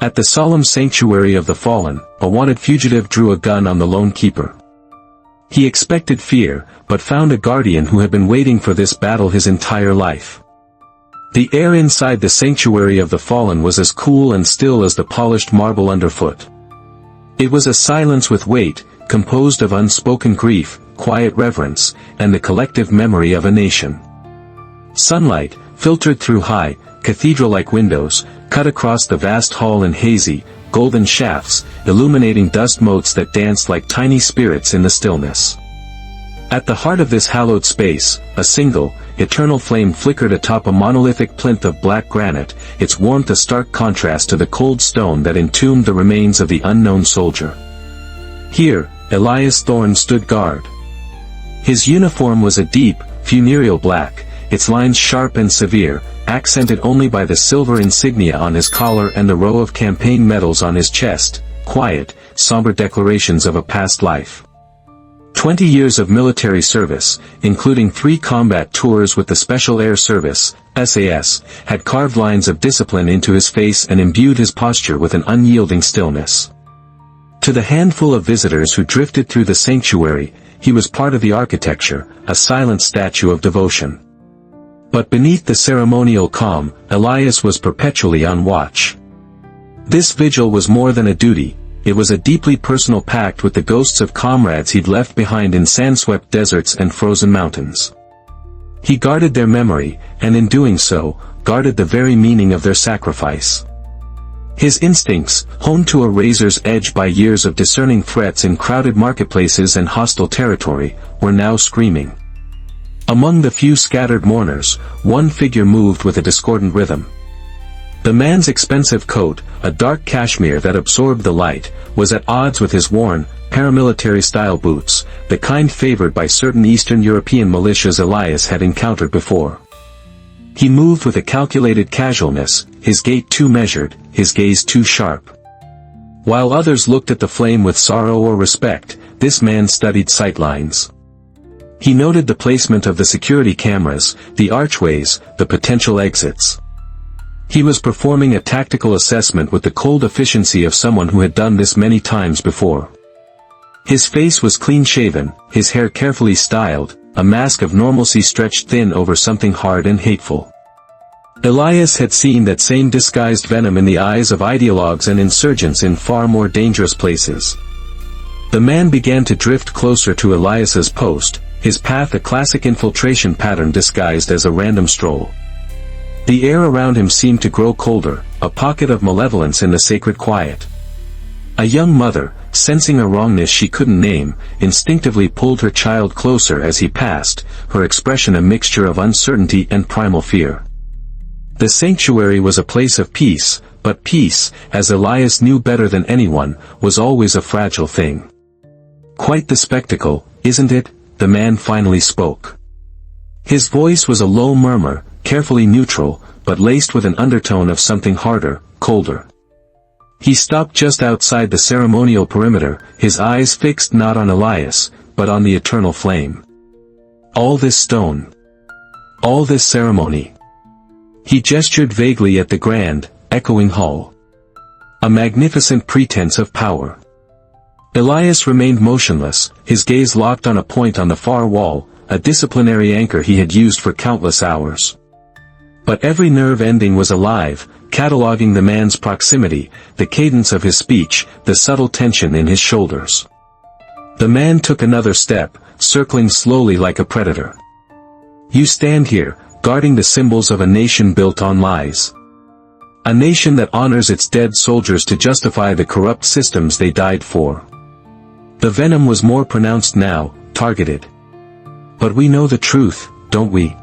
At the solemn sanctuary of the fallen, a wanted fugitive drew a gun on the lone keeper. He expected fear, but found a guardian who had been waiting for this battle his entire life. The air inside the sanctuary of the fallen was as cool and still as the polished marble underfoot. It was a silence with weight, composed of unspoken grief, quiet reverence, and the collective memory of a nation. Sunlight, filtered through high, cathedral-like windows, cut across the vast hall in hazy, golden shafts, illuminating dust motes that danced like tiny spirits in the stillness. At the heart of this hallowed space, a single, eternal flame flickered atop a monolithic plinth of black granite, its warmth a stark contrast to the cold stone that entombed the remains of the unknown soldier. Here, Elias Thorne stood guard. His uniform was a deep, funereal black, its lines sharp and severe, accented only by the silver insignia on his collar and the row of campaign medals on his chest, quiet, somber declarations of a past life. 20 years of military service, including 3 combat tours with the Special Air Service, SAS, had carved lines of discipline into his face and imbued his posture with an unyielding stillness. To the handful of visitors who drifted through the sanctuary, he was part of the architecture, a silent statue of devotion. But beneath the ceremonial calm, Elias was perpetually on watch. This vigil was more than a duty, it was a deeply personal pact with the ghosts of comrades he'd left behind in sand-swept deserts and frozen mountains. He guarded their memory, and in doing so, guarded the very meaning of their sacrifice. His instincts, honed to a razor's edge by years of discerning threats in crowded marketplaces and hostile territory, were now screaming. Among the few scattered mourners, one figure moved with a discordant rhythm. The man's expensive coat, a dark cashmere that absorbed the light, was at odds with his worn, paramilitary-style boots, the kind favored by certain Eastern European militias Elias had encountered before. He moved with a calculated casualness, his gait too measured, his gaze too sharp. While others looked at the flame with sorrow or respect, this man studied sightlines. He noted the placement of the security cameras, the archways, the potential exits. He was performing a tactical assessment with the cold efficiency of someone who had done this many times before. His face was clean-shaven, his hair carefully styled, a mask of normalcy stretched thin over something hard and hateful. Elias had seen that same disguised venom in the eyes of ideologues and insurgents in far more dangerous places. The man began to drift closer to Elias's post, his path a classic infiltration pattern disguised as a random stroll. The air around him seemed to grow colder, a pocket of malevolence in the sacred quiet. A young mother, sensing a wrongness she couldn't name, instinctively pulled her child closer as he passed, her expression a mixture of uncertainty and primal fear. The sanctuary was a place of peace, but peace, as Elias knew better than anyone, was always a fragile thing. "Quite the spectacle, isn't it?" the man finally spoke. His voice was a low murmur, carefully neutral, but laced with an undertone of something harder, colder. He stopped just outside the ceremonial perimeter, his eyes fixed not on Elias, but on the eternal flame. "All this stone. All this ceremony." He gestured vaguely at the grand, echoing hall. "A magnificent pretense of power." Elias remained motionless, his gaze locked on a point on the far wall, a disciplinary anchor he had used for countless hours. But every nerve ending was alive, cataloging the man's proximity, the cadence of his speech, the subtle tension in his shoulders. The man took another step, circling slowly like a predator. "You stand here, guarding the symbols of a nation built on lies. A nation that honors its dead soldiers to justify the corrupt systems they died for." The venom was more pronounced now, targeted. "But we know the truth, don't we?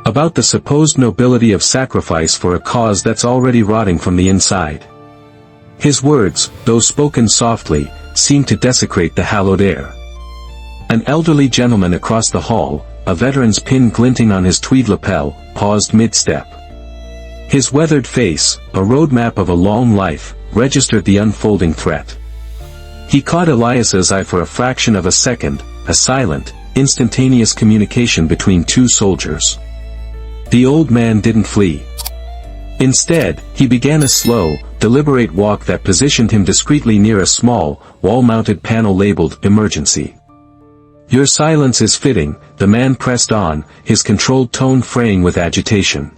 About the supposed nobility of sacrifice for a cause that's already rotting from the inside." His words, though spoken softly, seemed to desecrate the hallowed air. An elderly gentleman across the hall, a veteran's pin glinting on his tweed lapel, paused mid-step. His weathered face, a roadmap of a long life, registered the unfolding threat. He caught Elias's eye for a fraction of a second, a silent, instantaneous communication between two soldiers. The old man didn't flee. Instead, he began a slow, deliberate walk that positioned him discreetly near a small, wall-mounted panel labeled "Emergency." "Your silence is fitting," the man pressed on, his controlled tone fraying with agitation.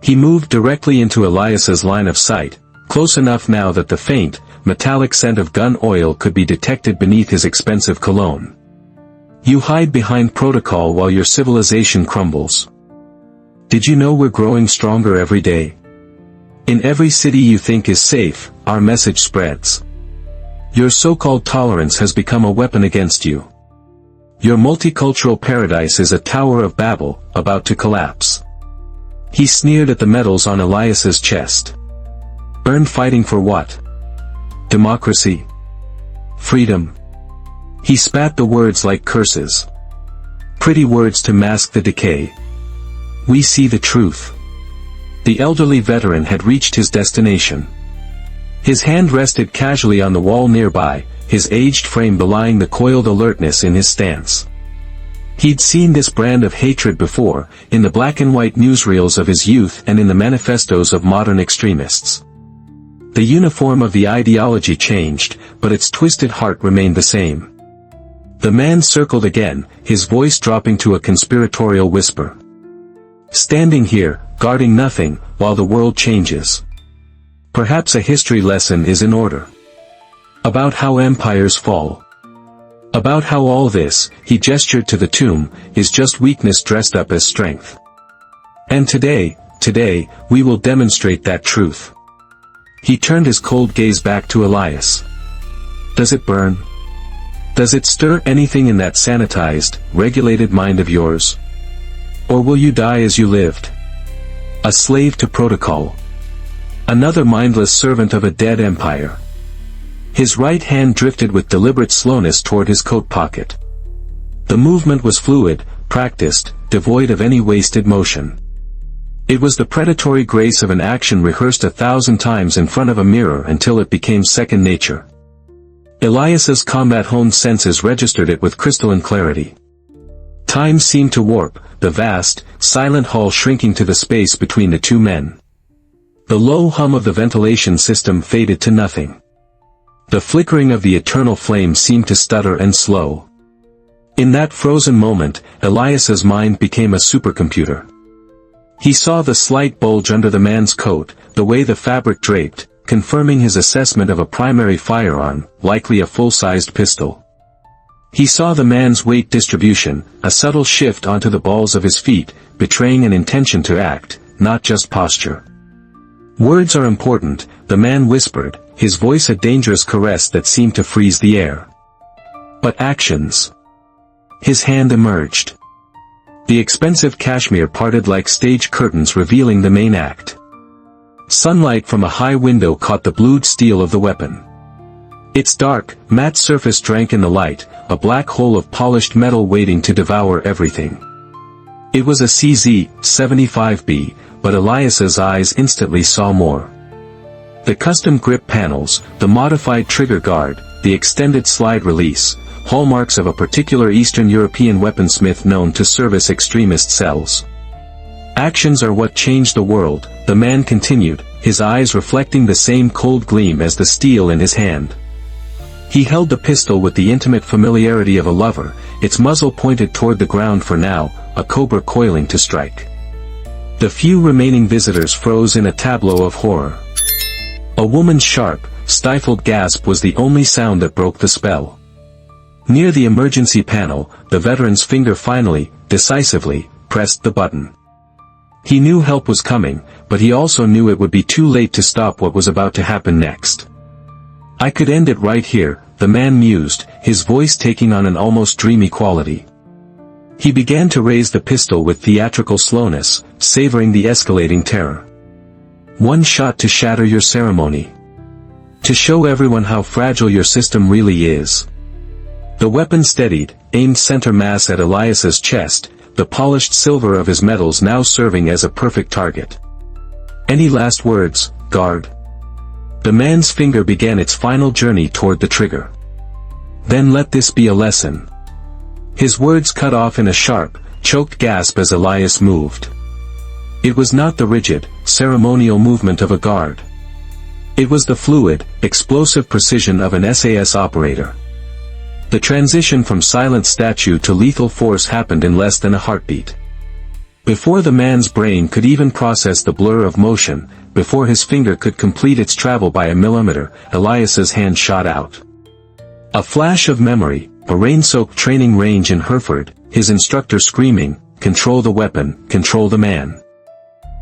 He moved directly into Elias's line of sight, close enough now that the faint, metallic scent of gun oil could be detected beneath his expensive cologne. "You hide behind protocol while your civilization crumbles. Did you know we're growing stronger every day? In every city you think is safe, our message spreads. Your so-called tolerance has become a weapon against you. Your multicultural paradise is a Tower of Babel, about to collapse." He sneered at the medals on Elias's chest. "Earned fighting for what? Democracy? Freedom?" He spat the words like curses. Pretty words to mask the decay. "We see the truth." The elderly veteran had reached his destination. His hand rested casually on the wall nearby, his aged frame belying the coiled alertness in his stance. He'd seen this brand of hatred before, in the black-and-white newsreels of his youth and in the manifestos of modern extremists. The uniform of the ideology changed, but its twisted heart remained the same. The man circled again, his voice dropping to a conspiratorial whisper. "Standing here, guarding nothing, while the world changes. Perhaps a history lesson is in order. About how empires fall. About how all this," he gestured to the tomb, "is just weakness dressed up as strength. And today, we will demonstrate that truth." He turned his cold gaze back to Elias. "Does it burn? Does it stir anything in that sanitized, regulated mind of yours? Or will you die as you lived? A slave to protocol. Another mindless servant of a dead empire." His right hand drifted with deliberate slowness toward his coat pocket. The movement was fluid, practiced, devoid of any wasted motion. It was the predatory grace of an action rehearsed 1,000 times in front of a mirror until it became second nature. Elias's combat-honed senses registered it with crystalline clarity. Time seemed to warp, the vast, silent hall shrinking to the space between the two men. The low hum of the ventilation system faded to nothing. The flickering of the eternal flame seemed to stutter and slow. In that frozen moment, Elias's mind became a supercomputer. He saw the slight bulge under the man's coat, the way the fabric draped, confirming his assessment of a primary firearm, likely a full-sized pistol. He saw the man's weight distribution, a subtle shift onto the balls of his feet, betraying an intention to act, not just posture. "Words are important," the man whispered, his voice a dangerous caress that seemed to freeze the air. "But actions." His hand emerged. The expensive cashmere parted like stage curtains revealing the main act. Sunlight from a high window caught the blued steel of the weapon. Its dark, matte surface drank in the light, a black hole of polished metal waiting to devour everything. It was a CZ-75B, but Elias's eyes instantly saw more. The custom grip panels, the modified trigger guard, the extended slide release, hallmarks of a particular Eastern European weaponsmith known to service extremist cells. "Actions are what change the world," the man continued, his eyes reflecting the same cold gleam as the steel in his hand. He held the pistol with the intimate familiarity of a lover, its muzzle pointed toward the ground for now, a cobra coiling to strike. The few remaining visitors froze in a tableau of horror. A woman's sharp, stifled gasp was the only sound that broke the spell. Near the emergency panel, the veteran's finger finally, decisively, pressed the button. He knew help was coming, but he also knew it would be too late to stop what was about to happen next. "I could end it right here," the man mused, his voice taking on an almost dreamy quality. He began to raise the pistol with theatrical slowness, savoring the escalating terror. "One shot to shatter your ceremony. To show everyone how fragile your system really is." The weapon steadied, aimed center mass at Elias's chest, the polished silver of his medals now serving as a perfect target. "Any last words, guard?" The man's finger began its final journey toward the trigger. "Then let this be a lesson." His words cut off in a sharp, choked gasp as Elias moved. It was not the rigid, ceremonial movement of a guard. It was the fluid, explosive precision of an SAS operator. The transition from silent statue to lethal force happened in less than a heartbeat. Before the man's brain could even process the blur of motion, before his finger could complete its travel by a millimeter, Elias's hand shot out. A flash of memory, a rain-soaked training range in Hereford, his instructor screaming, "Control the weapon, control the man."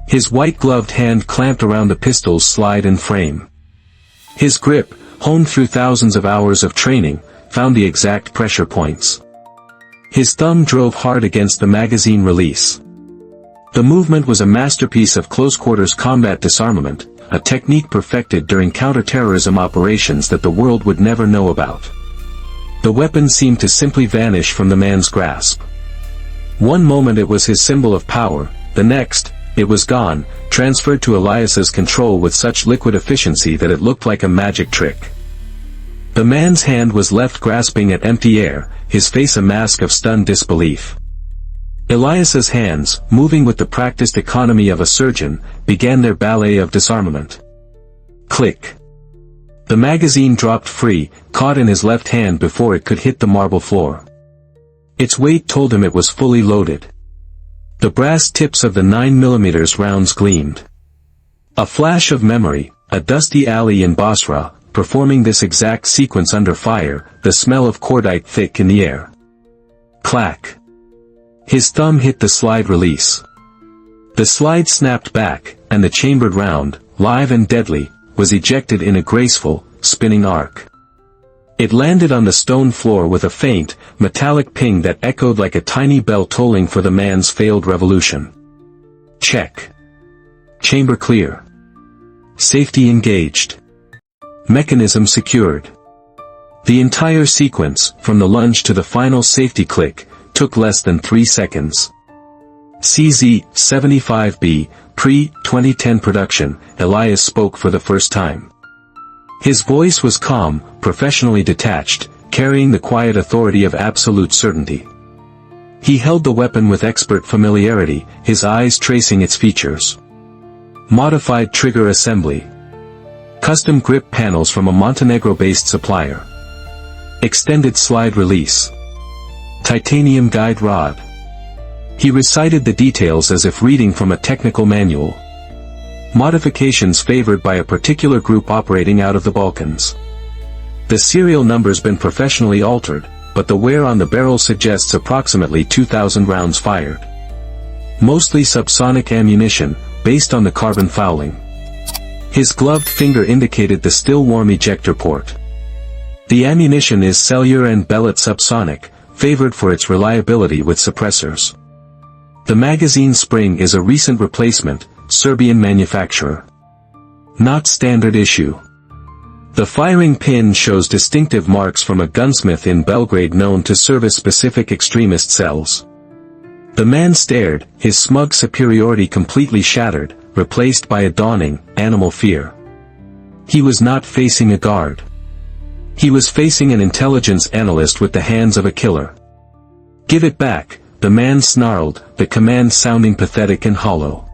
His white-gloved hand clamped around the pistol's slide and frame. His grip, honed through thousands of hours of training, found the exact pressure points. His thumb drove hard against the magazine release. The movement was a masterpiece of close-quarters combat disarmament, a technique perfected during counter-terrorism operations that the world would never know about. The weapon seemed to simply vanish from the man's grasp. One moment it was his symbol of power, the next, it was gone, transferred to Elias's control with such liquid efficiency that it looked like a magic trick. The man's hand was left grasping at empty air, his face a mask of stunned disbelief. Elias's hands, moving with the practiced economy of a surgeon, began their ballet of disarmament. Click. The magazine dropped free, caught in his left hand before it could hit the marble floor. Its weight told him it was fully loaded. The brass tips of the 9mm rounds gleamed. A flash of memory, a dusty alley in Basra, performing this exact sequence under fire, the smell of cordite thick in the air. Clack. His thumb hit the slide release. The slide snapped back, and the chambered round, live and deadly, was ejected in a graceful, spinning arc. It landed on the stone floor with a faint, metallic ping that echoed like a tiny bell tolling for the man's failed revolution. Check. Chamber clear. Safety engaged. Mechanism secured. The entire sequence, from the lunge to the final safety click, took less than 3 seconds. CZ-75B, pre-2010 production, Elias spoke for the first time. His voice was calm, professionally detached, carrying the quiet authority of absolute certainty. He held the weapon with expert familiarity, his eyes tracing its features. Modified trigger assembly. Custom grip panels from a Montenegro-based supplier. Extended slide release. Titanium guide rod. He recited the details as if reading from a technical manual. Modifications favored by a particular group operating out of the Balkans. The serial number's been professionally altered, but the wear on the barrel suggests approximately 2,000 rounds fired. Mostly subsonic ammunition, based on the carbon fouling. His gloved finger indicated the still-warm ejector port. The ammunition is cellular and bellet subsonic, favored for its reliability with suppressors. The magazine spring is a recent replacement, Serbian manufacturer. Not standard issue. The firing pin shows distinctive marks from a gunsmith in Belgrade known to service specific extremist cells. The man stared, his smug superiority completely shattered, replaced by a dawning, animal fear. He was not facing a guard. He was facing an intelligence analyst with the hands of a killer. "Give it back," the man snarled, the command sounding pathetic and hollow.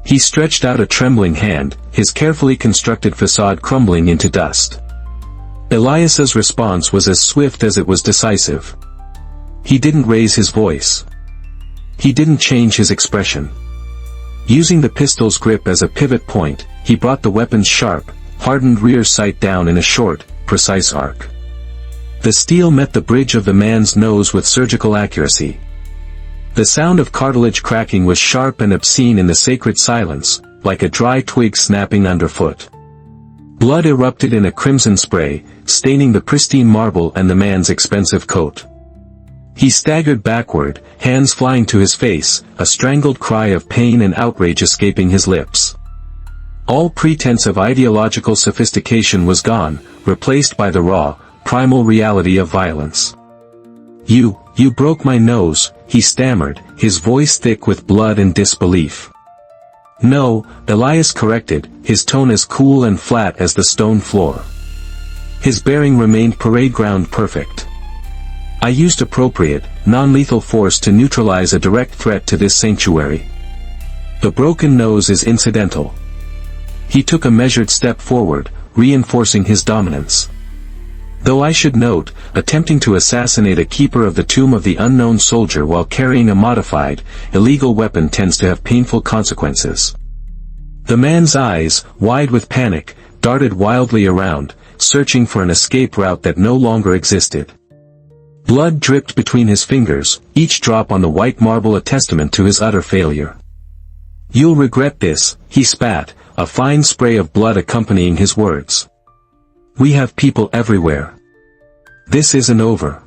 He stretched out a trembling hand, his carefully constructed facade crumbling into dust. Elias's response was as swift as it was decisive. He didn't raise his voice. He didn't change his expression. Using the pistol's grip as a pivot point, he brought the weapon's sharp, hardened rear sight down in a short, precise arc. The steel met the bridge of the man's nose with surgical accuracy. The sound of cartilage cracking was sharp and obscene in the sacred silence, like a dry twig snapping underfoot. Blood erupted in a crimson spray, staining the pristine marble and the man's expensive coat. He staggered backward, hands flying to his face, a strangled cry of pain and outrage escaping his lips. All pretense of ideological sophistication was gone, replaced by the raw, primal reality of violence. You broke my nose," he stammered, his voice thick with blood and disbelief. "No," Elias corrected, his tone as cool and flat as the stone floor. His bearing remained parade ground perfect. "I used appropriate, non-lethal force to neutralize a direct threat to this sanctuary." The broken nose is incidental. He took a measured step forward, reinforcing his dominance. Though I should note, attempting to assassinate a keeper of the tomb of the unknown soldier while carrying a modified, illegal weapon tends to have painful consequences. The man's eyes, wide with panic, darted wildly around, searching for an escape route that no longer existed. Blood dripped between his fingers, each drop on the white marble a testament to his utter failure. "You'll regret this," he spat, a fine spray of blood accompanying his words. "We have people everywhere. This isn't over."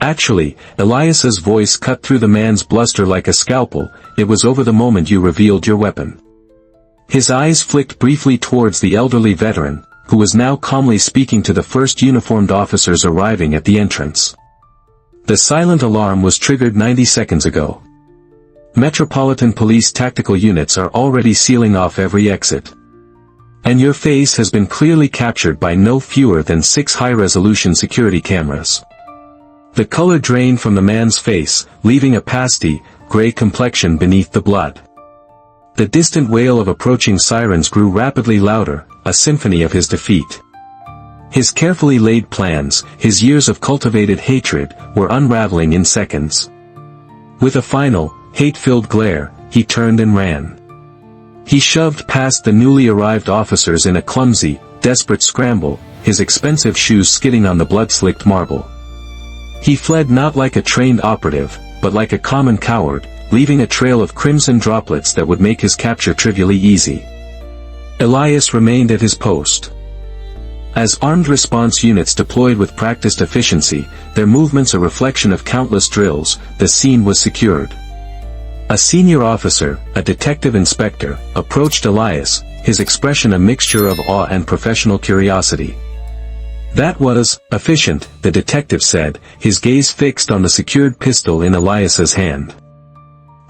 Actually, Elias's voice cut through the man's bluster like a scalpel. "It was over the moment you revealed your weapon." His eyes flicked briefly towards the elderly veteran, who was now calmly speaking to the first uniformed officers arriving at the entrance. "The silent alarm was triggered 90 seconds ago. Metropolitan Police tactical units are already sealing off every exit. And your face has been clearly captured by no fewer than 6 high-resolution security cameras." The color drained from the man's face, leaving a pasty, gray complexion beneath the blood. The distant wail of approaching sirens grew rapidly louder, a symphony of his defeat. His carefully laid plans, his years of cultivated hatred, were unraveling in seconds. With a final, hate-filled glare, he turned and ran. He shoved past the newly arrived officers in a clumsy, desperate scramble, his expensive shoes skidding on the blood-slicked marble. He fled not like a trained operative, but like a common coward, leaving a trail of crimson droplets that would make his capture trivially easy. Elias remained at his post. As armed response units deployed with practiced efficiency, their movements a reflection of countless drills, the scene was secured. A senior officer, a detective inspector, approached Elias, his expression a mixture of awe and professional curiosity. "That was efficient," the detective said, his gaze fixed on the secured pistol in Elias's hand.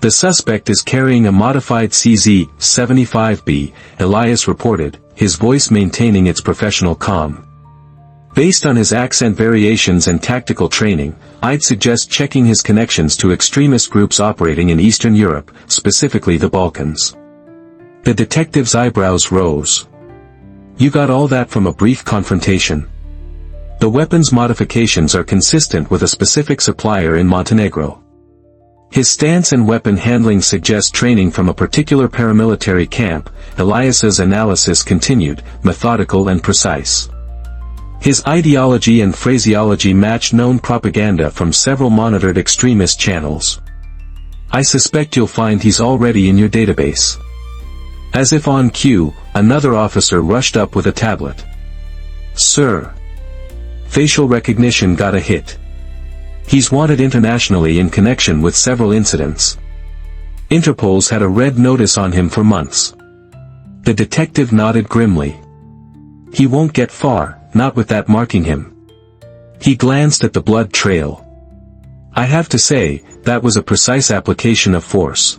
"The suspect is carrying a modified CZ-75B, Elias reported, his voice maintaining its professional calm. "Based on his accent variations and tactical training, I'd suggest checking his connections to extremist groups operating in Eastern Europe, specifically the Balkans." The detective's eyebrows rose. "You got all that from a brief confrontation?" "The weapons modifications are consistent with a specific supplier in Montenegro. His stance and weapon handling suggest training from a particular paramilitary camp," Elias's analysis continued, methodical and precise. His ideology and phraseology matched known propaganda from several monitored extremist channels. "I suspect you'll find he's already in your database." As if on cue, another officer rushed up with a tablet. "Sir. Facial recognition got a hit. He's wanted internationally in connection with several incidents. Interpol's had a red notice on him for months." The detective nodded grimly. "He won't get far, not with that marking him." He glanced at the blood trail. "I have to say, that was a precise application of force.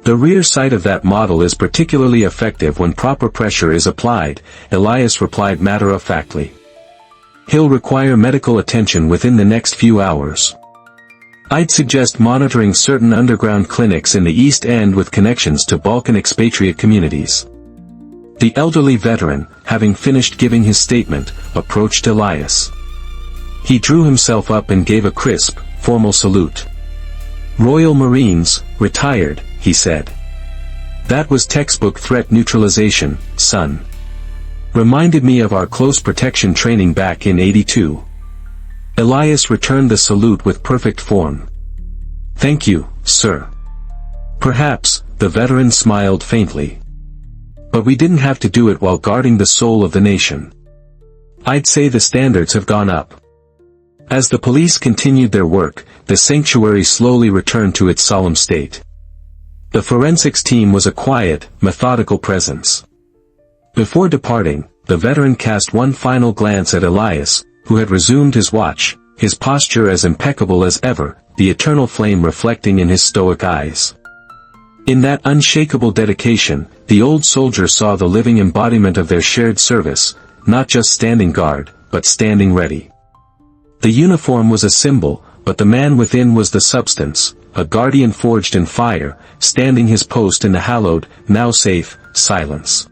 The rear sight of that model is particularly effective when proper pressure is applied," Elias replied matter-of-factly. "He'll require medical attention within the next few hours. I'd suggest monitoring certain underground clinics in the East End with connections to Balkan expatriate communities." The elderly veteran, having finished giving his statement, approached Elias. He drew himself up and gave a crisp, formal salute. "Royal Marines, retired," he said. "That was textbook threat neutralization, son. Reminded me of our close protection training back in '82. Elias returned the salute with perfect form. "Thank you, sir." "Perhaps," the veteran smiled faintly. "But we didn't have to do it while guarding the soul of the nation. I'd say the standards have gone up." As the police continued their work, the sanctuary slowly returned to its solemn state. The forensics team was a quiet, methodical presence. Before departing, the veteran cast one final glance at Elias, who had resumed his watch, his posture as impeccable as ever, the eternal flame reflecting in his stoic eyes. In that unshakable dedication, the old soldier saw the living embodiment of their shared service, not just standing guard, but standing ready. The uniform was a symbol, but the man within was the substance, a guardian forged in fire, standing his post in the hallowed, now safe, silence.